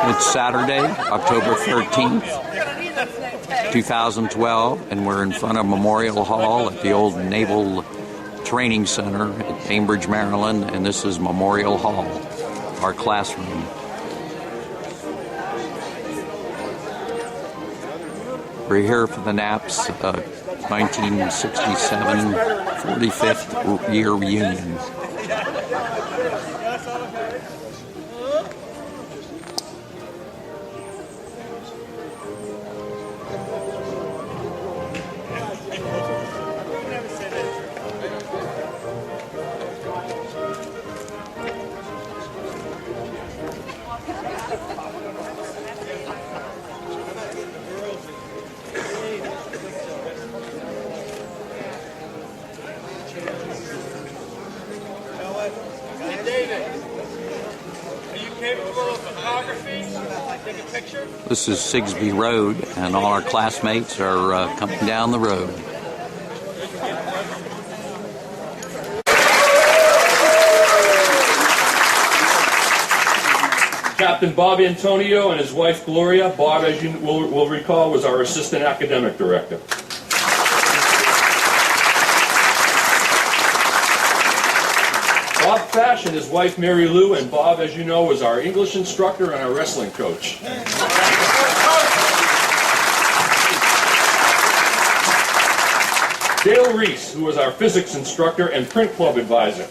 It's Saturday, October 13th, 2012, and we're in front of Memorial Hall at the old Naval Training Center at Bainbridge, Maryland, and this is Memorial Hall, our classroom. We're here for the NAPS 1967 45th year reunion. This is Sigsbee Road, and all our classmates are coming down the road. Captain Bob Antonio and his wife Gloria. Bob, as you will recall, was our assistant academic director. Bob Fash and his wife Mary Lou, and Bob, as you know, was our English instructor and our wrestling coach. Dale Reese, who was our physics instructor and print club advisor.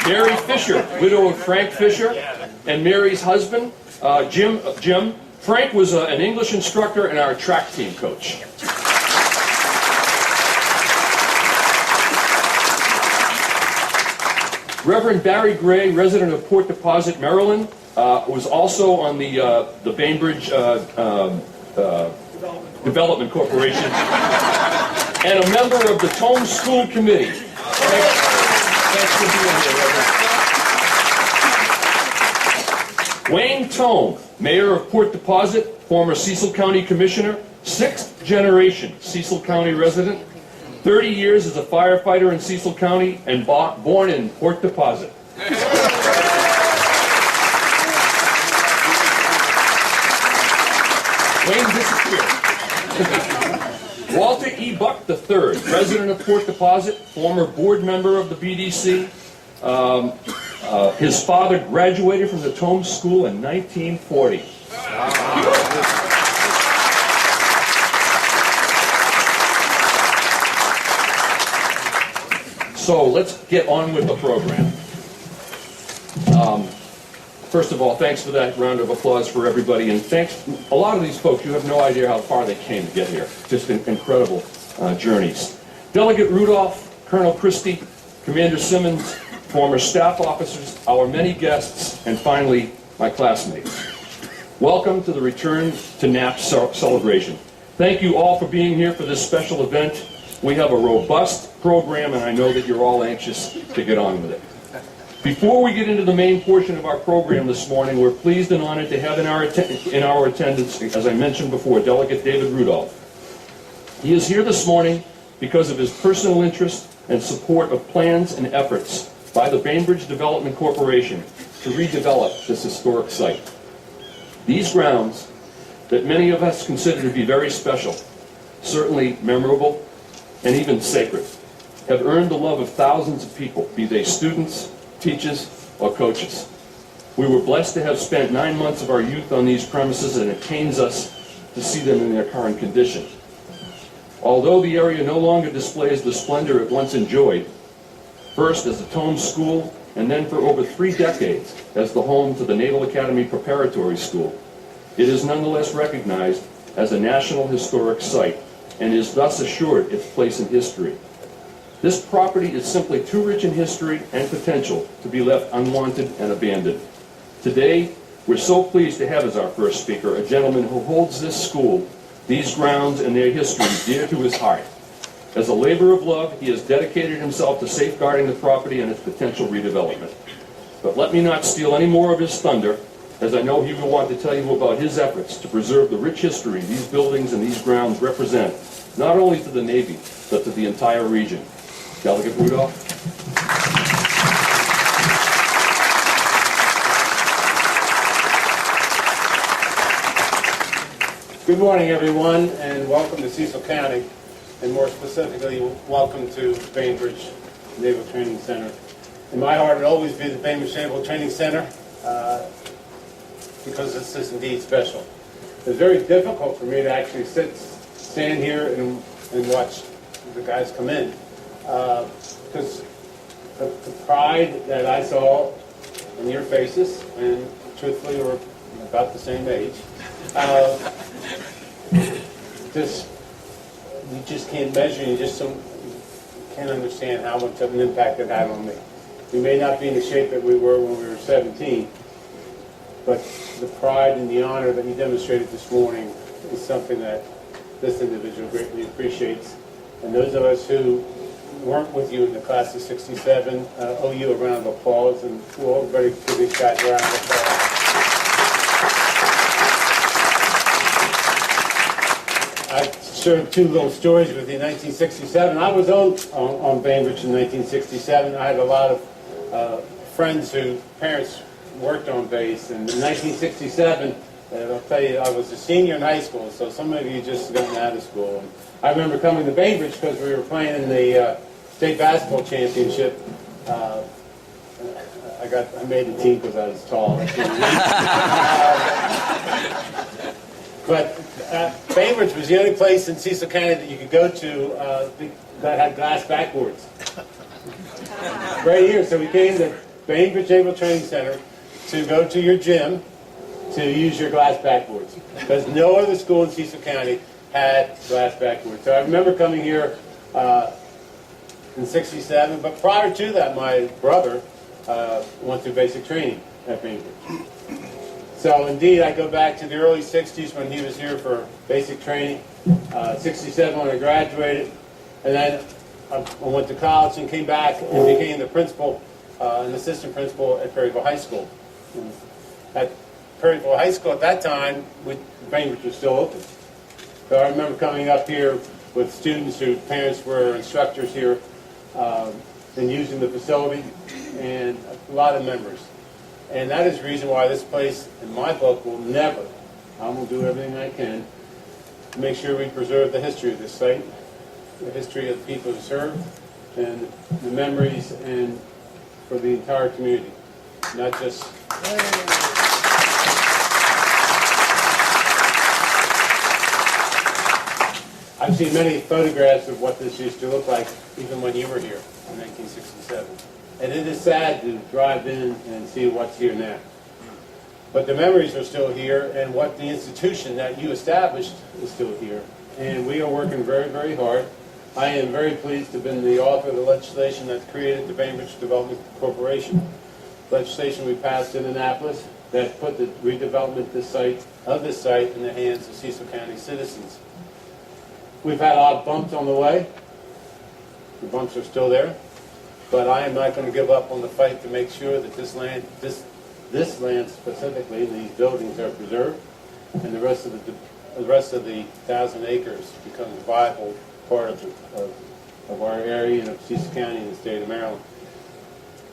Mary Fisher, widow of Frank Fisher, and Mary's husband, Jim. Frank was an English instructor and our track team coach. Reverend Barry Gray, resident of Port Deposit, Maryland, was also on the Bainbridge Development Corporation and a member of the Tome School Committee. Thanks for being here, Reverend. Wayne Tome, mayor of Port Deposit, former Cecil County Commissioner, 6th generation Cecil County resident, 30 years as a firefighter in Cecil County, and born in Port Deposit. Wayne disappeared. Walter E. Buck III, resident of Port Deposit, former board member of the BDC. His father graduated from the Tome School in 1940. So let's get on with the program. First of all, thanks for that round of applause for everybody, and thanks. A lot of these folks, you have no idea how far they came to get here. Just incredible journeys. Delegate Rudolph, Colonel Christie, Commander Simmons, former staff officers, our many guests, and finally, my classmates. Welcome to the Return to NAPS celebration. Thank you all for being here for this special event. We have a robust program, and I know that you're all anxious to get on with it. Before we get into the main portion of our program this morning, we're pleased and honored to have in our attendance, as I mentioned before, Delegate David Rudolph. He is here this morning because of his personal interest and support of plans and efforts by the Bainbridge Development Corporation to redevelop this historic site. These grounds, that many of us consider to be very special, certainly memorable, and even sacred, have earned the love of thousands of people, be they students, teachers, or coaches. We were blessed to have spent 9 months of our youth on these premises, and it pains us to see them in their current condition. Although the area no longer displays the splendor it once enjoyed, first as a Tome School, and then for over 3 decades as the home to the Naval Academy Preparatory School, it is nonetheless recognized as a National Historic Site and is thus assured its place in history. This property is simply too rich in history and potential to be left unwanted and abandoned. Today, we're so pleased to have as our first speaker a gentleman who holds this school, these grounds, and their history dear to his heart. As a labor of love, he has dedicated himself to safeguarding the property and its potential redevelopment. But let me not steal any more of his thunder, as I know he will want to tell you about his efforts to preserve the rich history these buildings and these grounds represent, not only to the Navy, but to the entire region. Delegate Rudolph. Good morning, everyone, and welcome to Cecil County, and more specifically, welcome to Bainbridge Naval Training Center. In my heart, it will always be the Bainbridge Naval Training Center because this is indeed special. It's very difficult for me to actually stand here and watch the guys come in because the pride that I saw in your faces, and truthfully, we're about the same age. You just can't measure. You can't understand how much of an impact it had on me. We may not be in the shape that we were when we were 17, but the pride and the honor that you demonstrated this morning is something that this individual greatly appreciates. And those of us who weren't with you in the class of '67 owe you a round of applause, and we'll everybody give these guys a round of applause. I shared two little stories with you. In 1967, I was on Bainbridge in 1967. I had a lot of friends whose parents worked on base. And in 1967, I'll tell you, I was a senior in high school, so some of you just gotten out of school. And I remember coming to Bainbridge because we were playing in the state basketball championship. I made the team because I was tall. But Bainbridge was the only place in Cecil County that you could go to that had glass backboards. Right here. So we came to Bainbridge Naval Training Center to go to your gym to use your glass backboards. Because no other school in Cecil County had glass backboards. So I remember coming here in '67, but prior to that, my brother went through basic training at Bainbridge. So indeed, I go back to the early '60s when he was here for basic training. '67 when I graduated, and then I went to college and came back and became the principal, an assistant principal at Perryville High School. At Perryville High School at that time, Bainbridge was still open. So I remember coming up here with students whose parents were instructors here and using the facility, and a lot of memories. And that is the reason why this place, in my book, will never, I will do everything I can to make sure we preserve the history of this site, the history of the people who served, and the memories and for the entire community, not just... I've seen many photographs of what this used to look like even when you were here in 1967. And it is sad to drive in and see what's here now. But the memories are still here, and what the institution that you established is still here. And we are working very, very hard. I am very pleased to have been the author of the legislation that created the Bainbridge Development Corporation. Legislation we passed in Annapolis that put the redevelopment of this site in the hands of Cecil County citizens. We've had odd bumps on the way. The bumps are still there. But I am not going to give up on the fight to make sure that this land specifically, these buildings are preserved, and the rest of the 1,000 acres becomes a viable part of our area and of Cecil County and the state of Maryland.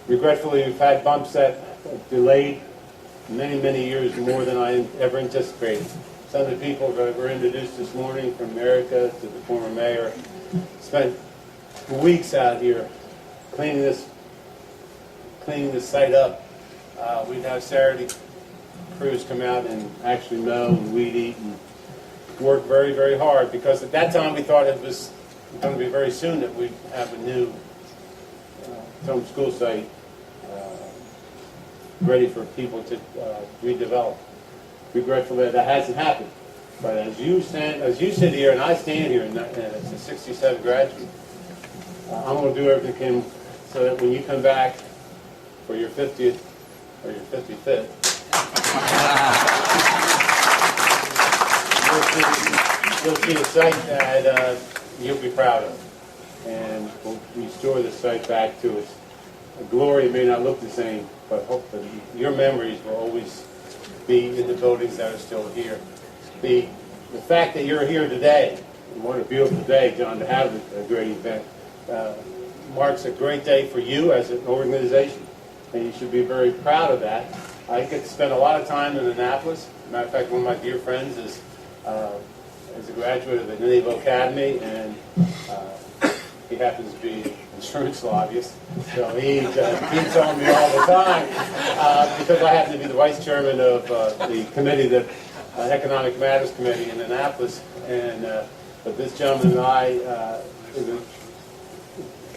Regretfully, we've had bumps that have delayed many, many years more than I ever anticipated. Some of the people that were introduced this morning, from America to the former mayor, spent weeks out here cleaning this site up. We'd have Saturday crews come out and actually mow and weed eat and work very, very hard, because at that time we thought it was going to be very soon that we'd have a new home school site ready for people to redevelop. Regretfully, that hasn't happened. But as you sit here and I stand here, and it's a '67 graduate, I'm going to do everything I can so that when you come back for your 50th or your 55th, you'll see a site that you'll be proud of, and we'll restore the site back to its glory. It may not look the same, but hopefully your memories will always be in the buildings that are still here. The fact that you're here today, and what a beautiful day, John, to have a great event, marks a great day for you as an organization, and you should be very proud of that. I get to spend a lot of time in Annapolis. Matter of fact, one of my dear friends is as a graduate of the Naval Academy, and he happens to be an insurance lobbyist, so he beats on me all the time because I happen to be the vice chairman of the committee, the Economic Matters Committee in Annapolis, and but this gentleman and I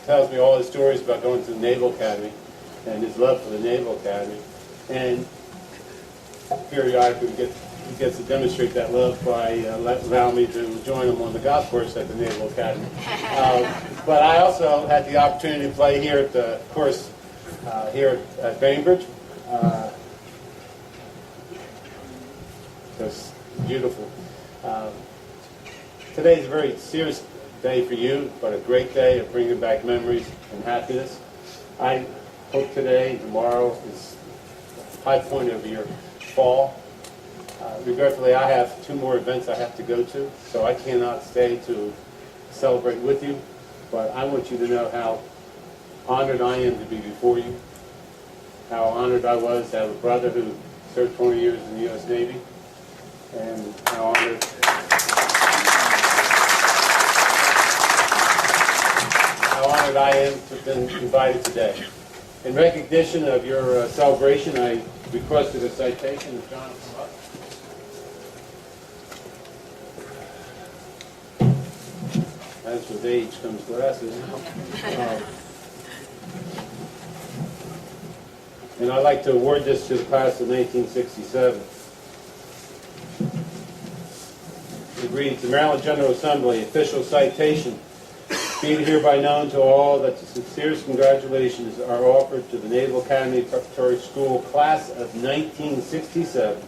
tells me all his stories about going to the Naval Academy and his love for the Naval Academy, and periodically he gets to demonstrate that love by allowing me to join him on the golf course at the Naval Academy. But I also had the opportunity to play here at the course here at Bainbridge. It's beautiful. Today is a very serious day for you, but a great day of bringing back memories and happiness. I hope today and tomorrow is the high point of your fall. Regretfully, I have 2 more events I have to go to, so I cannot stay to celebrate with you, but I want you to know how honored I am to be before you, how honored I was to have a brother who served 20 years in the U.S. Navy, and how honored I am to have been invited today. In recognition of your celebration, I requested a citation of Jonathan Buck. As with age comes glasses. And I'd like to award this to the class of 1967. It reads, the Maryland General Assembly official citation. Be it hereby known to all that the sincerest congratulations are offered to the Naval Academy Preparatory School class of 1967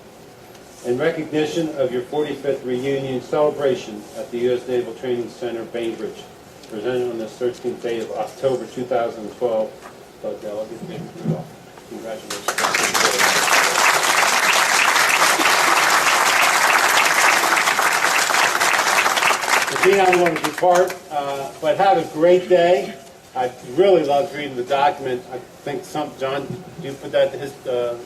in recognition of your 45th reunion celebration at the U.S. Naval Training Center Bainbridge, presented on this 13th day of October 2012. But delegate David Rudolph. Congratulations. I'm going to depart, but had a great day. I really loved reading the document. I think John, you put that to his, The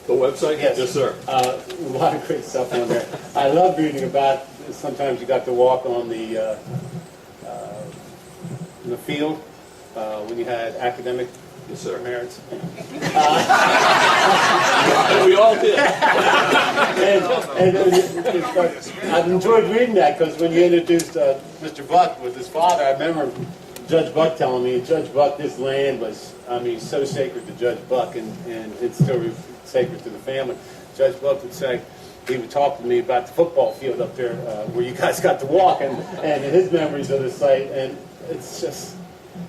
website? Yes. Yes, sir. A lot of great stuff on there. I love reading about, sometimes you got to walk on the in the field when you had academic Yes, sir. merits. We all did. and I've enjoyed reading that because when you introduced Mr. Buck with his father, I remember Judge Buck telling me, Judge Buck, this land was, I mean, so sacred to Judge Buck, and it's still sacred to the family. Judge Buck would say, he would talk to me about the football field up there where you guys got to walk and his memories of the site, and it's just,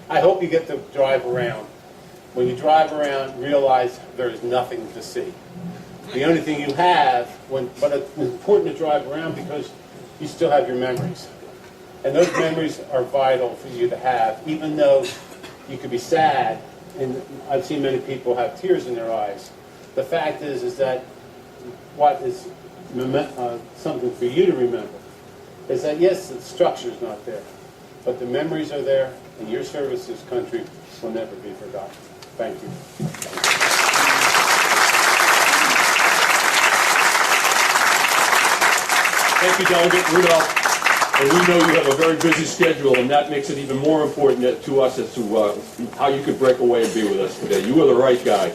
I hope you get to drive around. When you drive around, realize there is nothing to see. The only thing you have, but it's important to drive around because you still have your memories. And those memories are vital for you to have, even though you could be sad, and I've seen many people have tears in their eyes. The fact is that what is something for you to remember is that, yes, the structure is not there, but the memories are there, and your service to this country will never be forgotten. Thank you. Thank you, Delegate Rudolph. And we know you have a very busy schedule, and that makes it even more important to us as to how you could break away and be with us today. You were the right guy.